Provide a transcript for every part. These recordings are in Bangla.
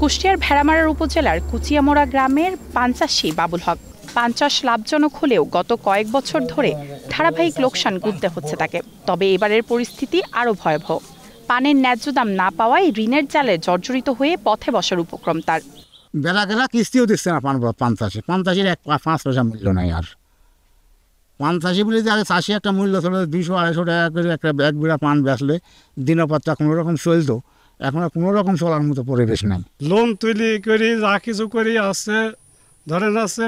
কুষ্টিয়ার ভেড়ামারার উপজেলার কুচিয়ামোড়া গ্রামের পান চাষী বাবুল হক। পান চাষ লাভজনক হলেও গত কয়েক বছর ধরে ধারাবাহিক লোকসান গুনতে হচ্ছে তাকে। তবে এবারের পরিস্থিতি আরও ভয়াবহ। পানের ন্যায্য দাম না পাওয়ায় ঋণের জালে জর্জরিত হয়ে পথে বসার উপক্রম তার। বেলা গেলা কিস্তিও দিচ্ছে না পান চাষির 5 পয়সা মূল্য নাই। আর পান চাষি বলে যে আগে চাষি একটা মূল্য ছিল 200-250 টাকা করে একটা এক বিড়া পান বেচলে দিনপত্তা কোনো রকম চলতো। এখন কোনো রকম চলার মতো পরিবেশ নাই। লোন তুলি করি যা কিছু করি আছে, ধরেন আছে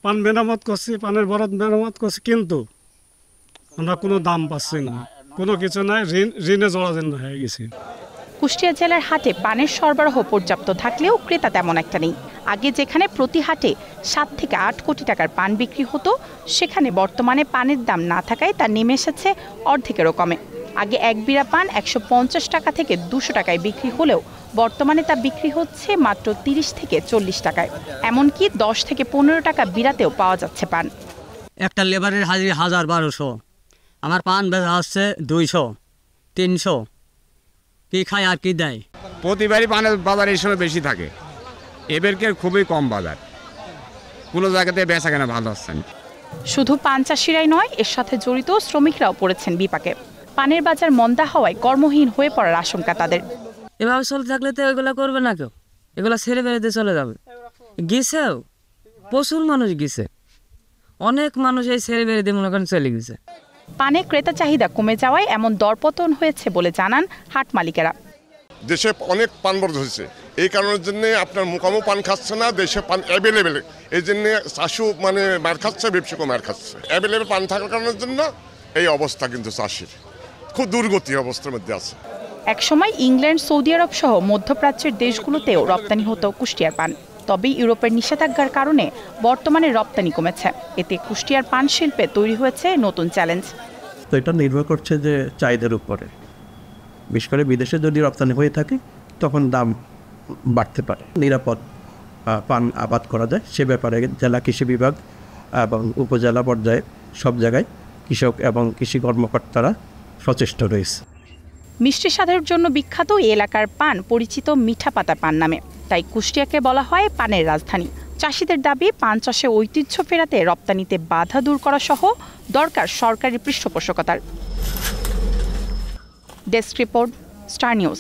পান মেরামত করছি, পানের বরাদ মেরামত করছি, কিন্তু আমরা কোনো দাম পাচ্ছি না, কোনো কিছু নাই, ঋণে জড়াজীর্ণ হয়ে গেছি। কুষ্টিয়া জেলার হাটে পানের সরবরাহ পর্যাপ্ত থাকলেও ক্রেতা তেমন একটা নেই। আগে যেখানে প্রতি হাটে 7 থেকে 8 কোটি টাকার পান বিক্রি হতো, সেখানে বর্তমানে পানের দাম না থাকায় তা নেমে এসেছে অর্ধেকেরও কমে। আগে এক বিড়া পান 150 টাকা থেকে 200 টাকায় বিক্রি হলেও বর্তমানে তা বিক্রি হচ্ছে মাত্র 30 থেকে 40 টাকায়। এমনকি 10 থেকে 15 টাকা বিড়াতেও পাওয়া যাচ্ছে পান। একটা লেবারের হাজিরি 1000-1200, আমার পান বেচা হচ্ছে 200-300। কি খায় আর কি দেয়? প্রতিবারই পানের বাজার এই সময় বেশি থাকে, এবারকে খুবই কম বাজার, কোনো জায়গাতে বেচা কেনা ভালো হচ্ছে না। শুধু পান চাষিরাই নয়, এর সাথে জড়িত শ্রমিকরাও পড়েছেন বিপাকে। পানের বাজার মন্দা হওয়ায় কর্মহীন হয়ে পড়ার আশঙ্কা তাদের। এভাবে চলতে থাকলে তো এগুলো করবে না কেউ, এগুলো ছেড়ে বেড়াতে চলে যাবে। গেছেও প্রচুর মানুষ গেছে, অনেক মানুষ এই ছেড়ে বেড়াতে মনে করেন চলে গেছে। পানে ক্রেতা চাহিদা কমে যাওয়ায় এমন দরপতন হয়েছে বলে জানান হাট মালিকেরা। দেশে অনেক পান বর্জ্য হয়েছে, এই কারণের জন্য আপনার মোকামো পান খাচ্ছে না, দেশে পান অ্যাভেলেবেল, এই জন্য চাষিও মার খাচ্ছে, ব্যবসায়ীও মার খাচ্ছে। অ্যাভেলেবেল পান থাকার কারণের জন্য এই অবস্থা, কিন্তু চাষির খুব দুর্গতি অবস্থার মধ্যে আছে। একসময় ইংল্যান্ড, সৌদি আরব সহ মধ্যপ্রাচ্যের দেশগুলোতেও রপ্তানি হতো কুষ্টিয়ার পান। তবে ইউরোপের নিষেধাজ্ঞার কারণে বর্তমানে রপ্তানি কমেছে। এতে কুষ্টিয়ার পান শিল্পে তৈরি হয়েছে নতুন চ্যালেঞ্জ। তো এটা নির্ভর করছে যে চাহিদার উপরে। বিশেষ করে বিদেশে যদি রপ্তানি হয়ে থাকে তখন দাম বাড়তে পারে। নিরাপদ পান আবাদ করা যায় সে ব্যাপারে জেলা কৃষি বিভাগ এবং উপজেলা পর্যায়ে সব জায়গায় কৃষক এবং কৃষি কর্মকর্তারা সচেষ্ট রয়েছে। মিষ্টি স্বাদের জন্য বিখ্যাত এই এলাকার পান পরিচিত মিঠা পাতা পান নামে, তাই কুষ্টিয়াকে বলা হয় পানের রাজধানী। চাষিদের দাবি, পান চাষে ঐতিহ্য ফেরাতে রপ্তানিতে বাধা দূর করা সহ দরকার সরকারি পৃষ্ঠপোষকতার। Desk report, star news.